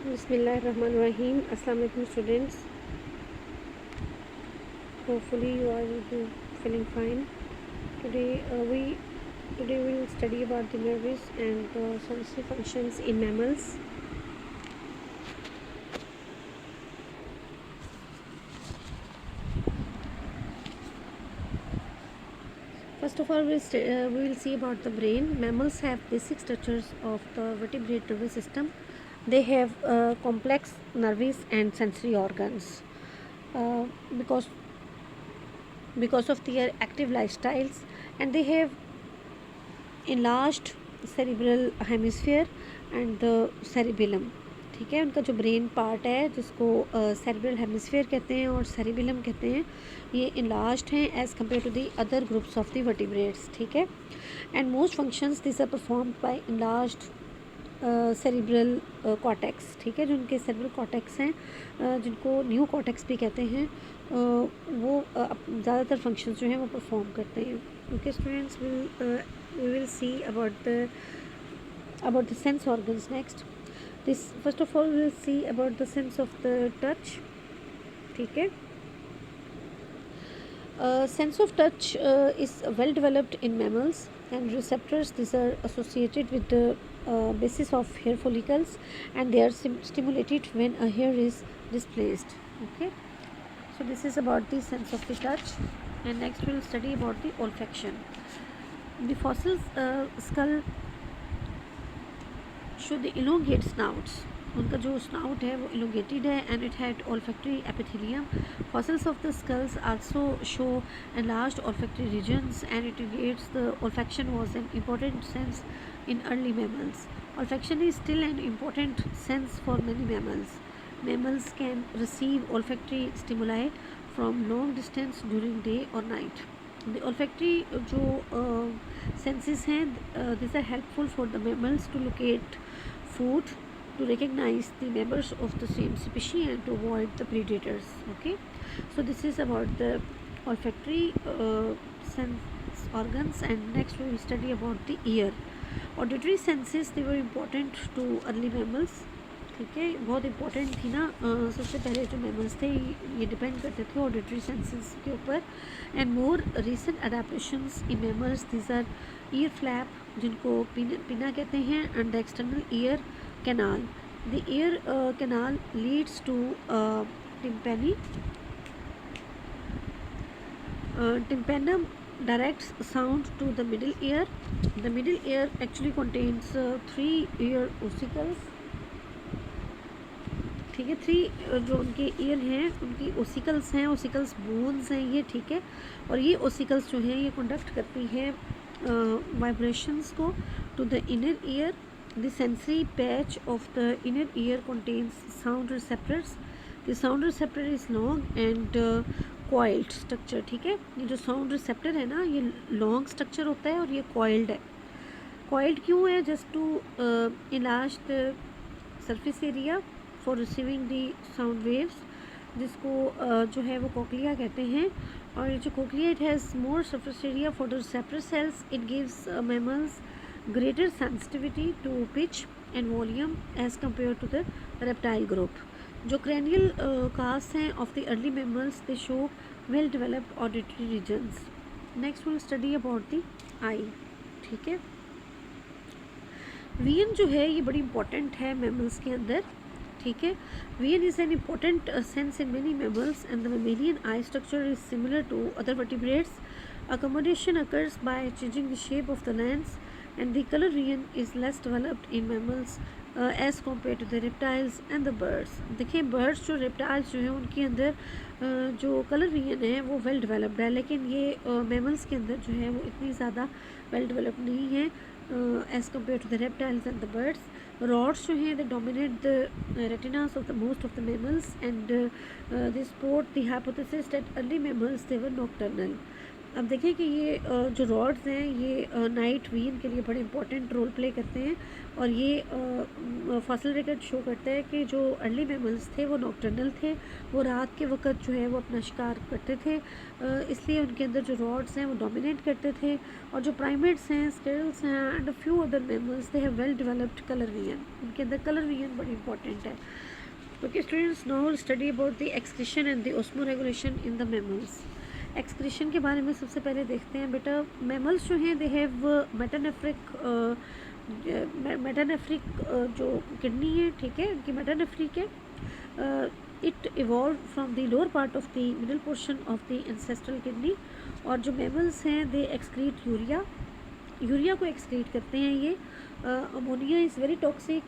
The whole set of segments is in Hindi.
Bismillahirrahmanirrahim. Assalamu alaikum students. Hopefully you are feeling fine. Today we will study about the nervous and sensory functions in mammals. First of all, we will see about the brain. Mammals have basic structures of the vertebrate nervous system. They have complex nervous and sensory organs. Uh, because because of their active lifestyles, and they have enlarged cerebral hemisphere and the cerebellum. ठीक है, उनका जो ब्रेन पार्ट है जिसको सेरेब्रल हेमिस्फीयर कहते हैं और सेरिबेलम कहते हैं, ये इनलार्ज्ड हैं as compare to the other groups of the vertebrates. ठीक है, and most functions this are performed by enlarged cerebral cortex. ठीक है, जो उनके सेरिब्रल कॉर्टेक्स हैं, जिनको न्यू कॉर्टेक्स भी कहते हैं, वो ज़्यादातर फंक्शंस जो हैं वो परफॉर्म करते हैं. Okay students, we will see about the sense organs next. This first of all we will see about the sense of the touch. ठीक है, sense of touch is well developed in mammals, and receptors, these are associated with the basis of hair follicles, and they are stimulated when a hair is displaced. Okay, so this is about the sense of the touch, and next we will study about the olfaction. The fossil skull show the elongate snouts. उनका जो स्नाउट है वो elongated है, and it had olfactory epithelium. Fossils of the skulls also show enlarged olfactory regions, and it indicates the olfaction was an important sense in early mammals. Olfaction is still an important sense for many mammals. Mammals can receive olfactory stimuli from long distance during day or night. The olfactory जो senses हैं, these are helpful for the mammals to locate food, to recognize the members of the same species, and to avoid the predators. Okay, so this is about the olfactory sense organs, and next we will study about the ear. Auditory senses, they were important to early mammals. ठीक है, बहुत इम्पोर्टेंट थी ना. सबसे पहले जो मैमल्स थे ये डिपेंड करते थे ऑडिटरी सेंसेस के ऊपर. And more recent adaptations in mammals, these are ear flap, जिनको पिना कहते हैं, and the external ear canal. The ear canal leads to tympani. Tympanum directs sound to the middle ear. The middle ear actually contains 3 ear ossicles. ठीक है, 3 जो उनके ईयर हैं उनकी ओसिकल्स हैं, ओसिकल्स बोन्स हैं ये. ठीक है, और ये ओसिकल्स जो हैं ये कंडक्ट करती हैं वाइब्रेशंस को to the inner ear. The sensory patch of the inner ear contains sound receptors. The sound receptor is long and coiled structure. ठीक है, ये जो साउंड रिसेप्टर है ना ये लॉन्ग स्ट्रक्चर होता है और ये कॉइल्ड है. कॉइल्ड क्यों है? जस्ट टू इलाज the surface area for receiving the sound waves, जिसको जो है वो कोक्लिया कहते हैं. और ये जो cochlea, it has more surface area for the receptor cells. It gives mammals greater sensitivity to pitch and volume as compare to the reptile group. जो क्रैनियल कास्ट हैं of the early mammals, they show well developed auditory regions. Next will study about the eye. ठीक है, वियन जो है ये बड़ी इंपॉर्टेंट है मैमल्स के अंदर. ठीक है, vein is an important sense in many mammals, and the mammalian eye structure is similar to other vertebrates. Accommodation occurs by changing the shape of the lens, and the color vision is less developed in mammals as compared to the reptiles and the birds. देखिए, birds जो reptiles जो हैं उनके अंदर जो कलर विजन है वो वेल डेवलप्ड है, लेकिन ये mammals के अंदर जो है वो इतनी ज़्यादा वेल डेवलप्ड नहीं है as compare to the reptiles and the birds. Rods जो हैं they dominate the retinas of the most of the mammals, and they support the hypothesis that early mammals they were nocturnal. अब देखिए कि ये जो रॉड्स हैं ये नाइट विजन के लिए बड़े इंपॉर्टेंट रोल प्ले करते हैं और ये फॉसिल रिकॉर्ड शो करता है कि जो अर्ली मैमल्स थे वो नॉकटर्नल थे, वो रात के वक्त जो है वो अपना शिकार करते थे, इसलिए उनके अंदर जो रॉड्स हैं वो डोमिनेट करते थे। और जो प्राइमेट्स हैं, स्केल्स हैं and few other mammals, they have well developed colour vision, उनके अंदर कलर विजन बड़ी इंपॉर्टेंट है। Okay students, now will study about the excretion and the osmoregulation in the mammals. Excretion के बारे में सबसे पहले देखते हैं बेटा। मैमल्स जो हैं दे हैव मेटानेफ्रिक जो किडनी है, ठीक है, उनकी मेटानेफ्रिक है। It evolve from the lower part of the middle portion of the ancestral kidney. और जो मैमल्स हैं दे एक्सक्रीट यूरिया, यूरिया को एक्सक्रीट करते हैं ये। Ammonia is very toxic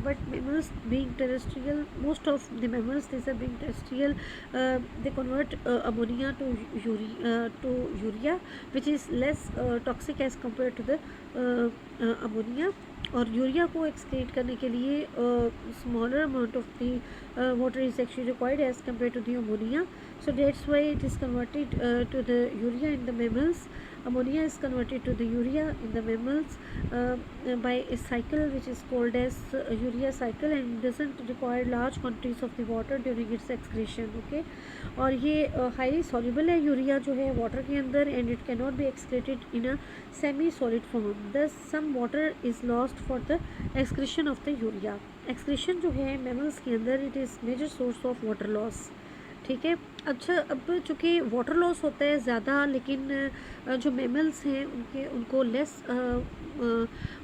but mammals being terrestrial, most of the mammals these are being terrestrial, they convert ammonia to urea which is less toxic as compared to the ammonia। और यूरिया को एक्सक्रीट करने के लिए smaller amount of the water is actually required as compare to the ammonia, so that's why it is converted to the urea in the mammals। Ammonia is converted to the urea in the mammals by a cycle which is called as urea cycle and doesn't require large quantities of the water during its excretion। okay, और ये highly soluble है यूरिया जो है वाटर के अंदर and it cannot be excreted in a semi solid form, thus some water is lost for the excretion of the urea। excretion जो है mammals के अंदर it is major source of water loss, ठीक है। अच्छा, अब चूँकि वाटर लॉस होता है ज़्यादा, लेकिन जो मैमल्स हैं उनको लेस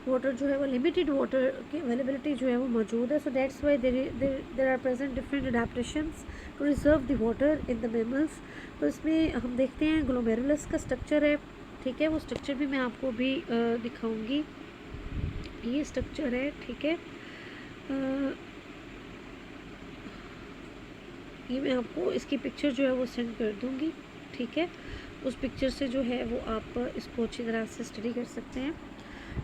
वाटर जो है वो लिमिटेड वाटर की अवेलेबिलिटी जो है वो मौजूद है। So that's why there are present different adaptations to reserve the water in the mammals. तो इसमें हम देखते हैं ग्लोमेरुलस का स्ट्रक्चर है, ठीक है, वो स्ट्रक्चर भी मैं आपको भी दिखाऊंगी। ये स्ट्रक्चर है, ठीक है, ये मैं आपको इसकी पिक्चर जो है वो सेंड कर दूँगी, ठीक है। उस पिक्चर से जो है वो आप इसको अच्छी तरह से स्टडी कर सकते हैं,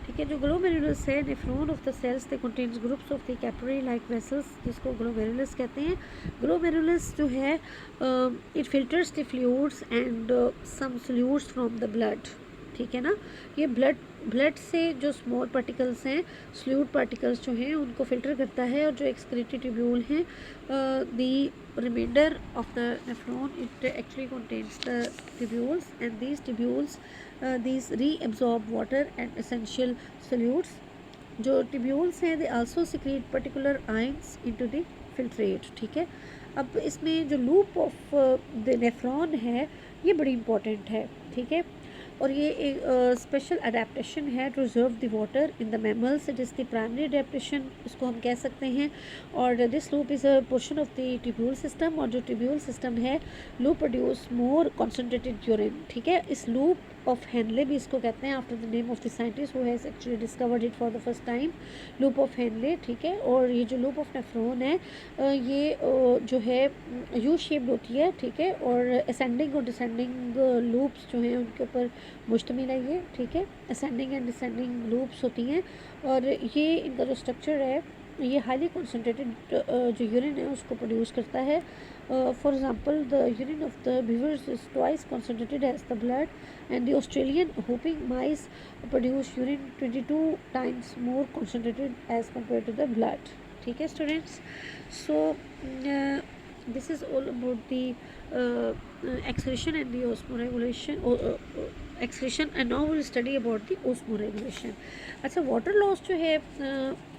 ठीक है। जो ग्लोमेरुलस है, nephron of the cells they contains groups of the capillary like vessels, जिसको ग्लोमेरुलस कहते हैं। ग्लोमेरुलस जो है it filters the fluids and some solutes from the blood, ठीक है ना। ये ब्लड से जो स्मॉल पार्टिकल्स हैं, स्ल्यूट पार्टिकल्स जो हैं, उनको फ़िल्टर करता है। और जो एक्सक्रीटरी ट्यूब्यूल हैं, the reminder of the nephron it actually contains the tubules and these tubules these reabsorb water and essential solutes. जो ट्यूब्यूल्स हैं they also secrete particular ions into the filtrate, ठीक है। अब इसमें जो लूप ऑफ द नेफ्रॉन है ये बड़ी इंपॉर्टेंट है, ठीक है। और ये एक स्पेशल अडेप्टेशन है to reserve the water in the mammals, it is the primary adaptation इसको हम कह सकते हैं। और this loop is a portion of the tubule system. और जो ट्यूब्यूल सिस्टम है, loop produce more concentrated urine, ठीक है। इस लूप ऑफ हेनले भी इसको कहते हैं after the name of the scientist who has actually discovered it for the first time, loop of Henle, ठीक है। और ये जो लूप ऑफ नेफ्रॉन है ये जो है यू शेप्ड होती है, ठीक है। और असेंडिंग और डिसेंडिंग लूप्स जो हैं उनके ऊपर मुश्तमिल है ये, ठीक है। असेंडिंग एंड डिसेंडिंग लूप्स होती हैं। और ये इनका जो स्ट्रक्चर है ये हाईली कॉन्सेंट्रेटेड जो यूरिन है उसको प्रोड्यूस करता है। For example the urine of the beavers is twice concentrated as the blood and the Australian hopping mice produce urine 22 times more concentrated as compare to the blood, ठीक है students. So this is all about the excretion and the osmoregulation excretion, and now we'll study about the osmoregulation। अच्छा, water loss जो है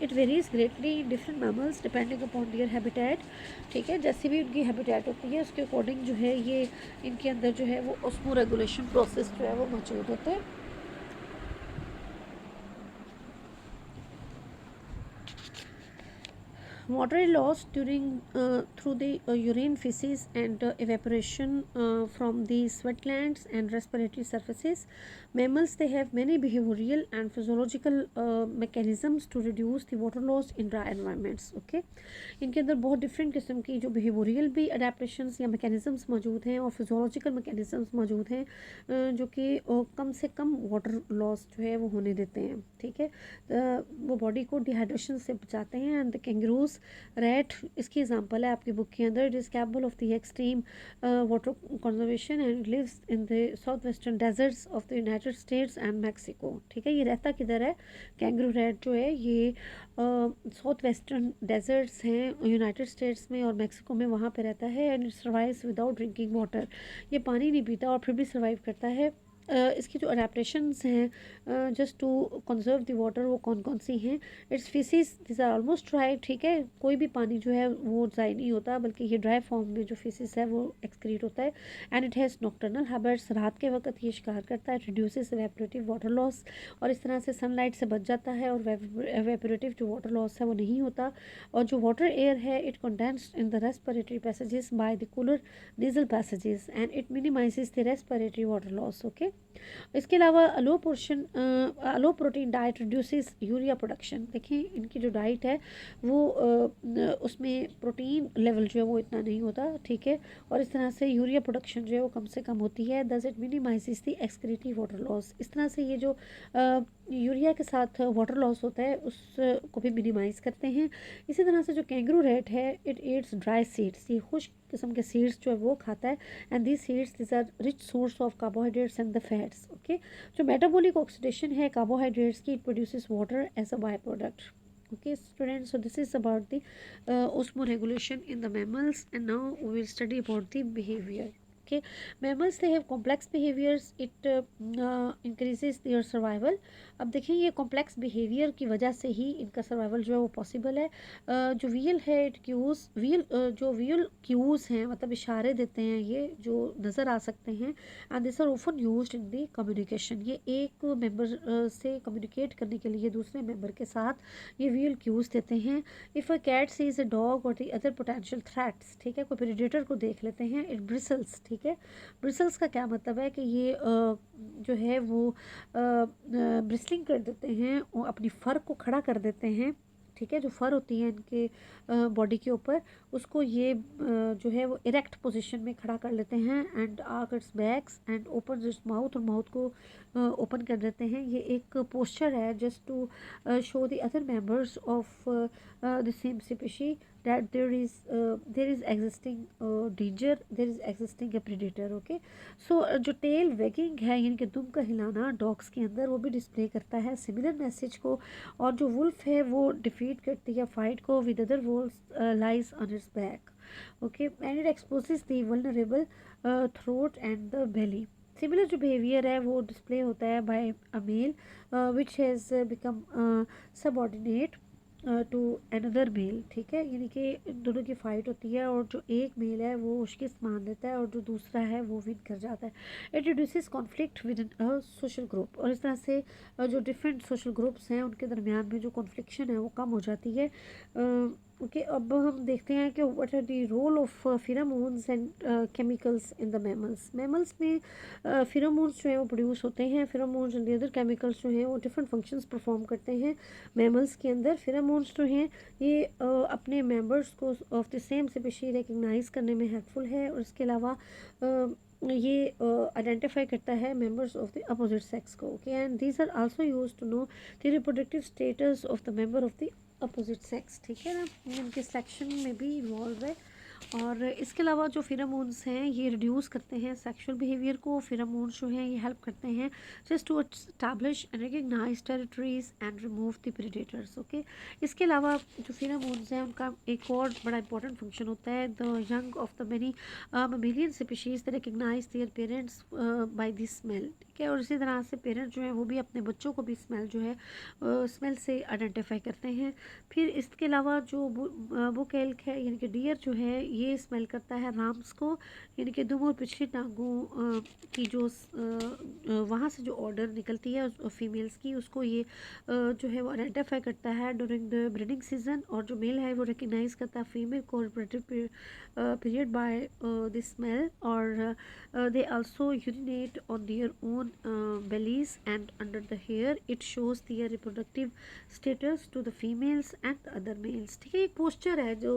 it varies greatly in different mammals depending upon their habitat, ठीक है। जैसे भी उनकी habitat होती है उसके अकॉर्डिंग जो है ये इनके अंदर जो है वो osmoregulation process जो है वो मौजूद होता है। Water is lost during through the urine, feces and evaporation from the sweat glands and respiratory surfaces। Mammals they have many behavioral and physiological mechanisms to reduce the water loss in dry environments। okay, इनके अंदर बहुत डिफरेंट किस्म की जो behavioral भी adaptations या mechanisms मौजूद हैं और physiological mechanisms मौजूद हैं जो कि कम से कम water loss जो है वो होने देते हैं, ठीक है। वो बॉडी को डिहाइड्रेशन से बचाते हैं। And the kangaroos animals. Rat इसकी एग्जांपल है आपकी बुक के अंदर। It is capable of the extreme water conservation and lives in the south western deserts of the United States and Mexico. ठीक है, ये रहता किधर है? कैंगरू रैट जो है ये साउथ वेस्टर्न डेजर्ट्स हैं यूनाइटेड स्टेट्स में और मैक्सिको में, वहाँ पे रहता है। And it survives without drinking water. ये पानी नहीं पीता और फिर भी सर्वाइव करता है। इसकी जो अडेप्टैशंस हैं just to conserve the water वो कौन कौन सी हैं? Its feces this are almost dry. ठीक है, कोई भी पानी जो है वो ड्राई नहीं होता, बल्कि ये ड्राई फॉर्म में जो फिशेस है वो एक्सक्रीट होता है। And it has nocturnal habits. रात के वक्त ये शिकार करता है। रिड्यूसेस एवेपोरेटिव वाटर लॉस, और इस तरह से सनलाइट से बच जाता है और एवेपोरेटिव जो वाटर लॉस है वो नहीं होता। और जो वाटर एयर है it condensed in the respiratory passages by the cooler nasal passages and it minimises the respiratory water loss. Okay, इसके अलावा low protein diet reduces urea production. देखिए इनकी जो डाइट है वो उसमें प्रोटीन लेवल जो है वो इतना नहीं होता। ठीक है, और इस तरह से यूरिया प्रोडक्शन जो है वो कम से कम होती है। Thus it minimises the excretory water loss. इस तरह से ये जो यूरिया के साथ वाटर लॉस होता है उसको भी मिनिमाइज़ करते हैं। इसी तरह से जो कैंगरू रैट है इट ईट्स ड्राई सीड्स। ये खुश्क किस्म के सीड्स जो है वो खाता है। And these seeds this are rich source of carbohydrates and the fats. Okay, जो मेटाबॉलिक ऑक्सीडेशन है कार्बोहाइड्रेट्स की, it produces water as a by product. Okay students, so this is about the osmoregulation in the mammals, and now we will study about the behavior. Okay, mammals they have complex behaviors. It increases their survival. अब देखिए ये कॉम्प्लेक्स बिहेवियर की वजह से ही इनका सर्वाइवल जो है वो पॉसिबल है। जो व्हील है इट क्यूज़ व्हील जो व्हील क्यूज़ हैं मतलब इशारे देते हैं ये जो नज़र आ सकते हैं। And this are often used in the communication. ये एक मेंबर से कम्युनिकेट करने के लिए दूसरे मेंबर के साथ ये व्हील क्यूज़ देते हैं। If a cat sees a dog और द अदर पोटेंशियल थ्रेट्स, ठीक है, कोई प्रेडेटर को देख लेते हैं, इट ब्रिसल्स। ठीक है, ब्रिसल्स का क्या मतलब है कि ये जो है वो ब्रिसलिंग कर देते हैं और अपनी फर को खड़ा कर देते हैं। ठीक है, जो फर होती है इनके बॉडी के ऊपर उसको ये जो है वो इरेक्ट पोजीशन में खड़ा कर लेते हैं। And arch its backs and open its mouth, और माउथ को ओपन कर देते हैं। ये एक पोस्चर है just to show the other members of the same species that there is existing danger, there is existing a predator. Okay, so जो टेल वैगिंग है यानी कि दुम का हिलाना डॉग्स के अंदर वो भी डिस्प्ले करता है सिमिलर मैसेज को। और जो वुल्फ है वो डिफीट करती है फाइट को with other wolfs lies on its back. Okay, and it exposes the vulnerable throat and the belly. Similar जो बिहेवियर है वो डिस्प्ले होता है by a male which has become subordinate to another male. ठीक है, यानी कि दोनों की फ़ाइट होती है और जो एक मेल है वो उसकी मान लेता है और जो दूसरा है वो विन कर जाता है। It reduces conflict with in a social group, और इस तरह से जो डिफरेंट सोशल ग्रुप्स हैं उनके दरमियान में जो कॉन्फ्लिक्शन है वो कम हो जाती है। ओके, अब हम देखते हैं कि what are the role of pheromones and chemicals in the mammals. Mammals में फिरामोन्स जो है वो प्रोड्यूस होते हैं। फिरामोन्स एंड अदर केमिकल्स जो हैं वो डिफरेंट फंक्शंस परफॉर्म करते हैं मैमल्स के अंदर। फिरामोन्स जो हैं ये अपने मेंबर्स को of the same species recognise करने में हेल्पफुल है, और इसके अलावा ये आइडेंटिफाई करता है members of the opposite sex को। Okay, and these are also used to know the reproductive status of the member of the opposite sex. ठीक है ना, इनके सिलेक्शन में भी इन्वॉल्व है। और इसके अलावा जो फिरामोन्स हैं ये रिड्यूस करते हैं सेक्सुअल बिहेवियर को। फिरामोन्स जो हैं ये हेल्प करते हैं just to establish and recognise territories and remove the predators. Okay, इसके अलावा जो फिरामोन्स हैं उनका एक और बड़ा इंपॉर्टेंट फंक्शन होता है। The young of the many mammalian species the recognise their parents by the smell. ठीक है, और इसी तरह से पेरेंट्स जो हैं वो भी अपने बच्चों को भी स्मेल जो है स्मेल से आइडेंटिफाई करते हैं। फिर इसके अलावा जो बुक एल्क है यानी कि डियर जो है ये स्मेल करता है राम्स को, यानी कि दुम और पिछली टांगों की जो वहाँ से जो ऑर्डर निकलती है फीमेल्स की उसको ये जो है वो आइडेंटिफाई करता है ड्यूरिंग द ब्रीडिंग सीजन। और जो मेल है वो रिकग्नाइज करता है फीमेल को reproductive period by the smell. और they also urinate on their own bellies and under the hair. It shows their reproductive status to the females and the other males. ठीक है, एक पोस्चर है जो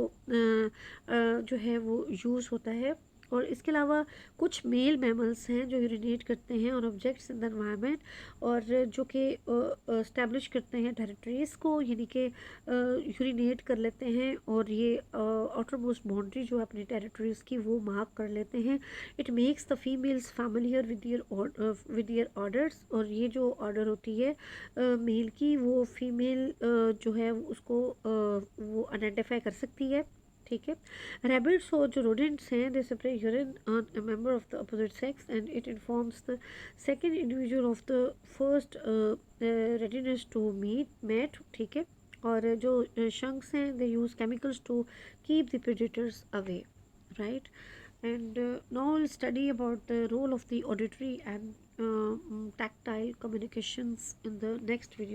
जो है वो यूज़ होता है और इसके अलावा कुछ मेल मैमल्स हैं जो यूरिनेट करते हैं on objects in the environment, और जो कि इस्टेब्लिश करते हैं टेरिटरीज़ को, यानी कि यूरिनेट कर लेते हैं और ये आउटर मोस्ट बाउंड्री जो है अपनी टेरिटरीज़ की वो मार्क कर लेते हैं। It makes the females familiar with year orders, और ये जो ऑर्डर होती है मेल की, वो फीमेल जो है उसको वो आइडेंटिफाई कर सकती है। ठीक है। रैबिट्स और जो रोडेंट्स हैं they separate urine on a member of the opposite sex and it informs the second individual of the first readiness to meet mate. ठीक है। और जो शंक्स हैं they use chemicals to keep the predators away, right. And now we'll study about the role of the auditory and tactile communications in the next video.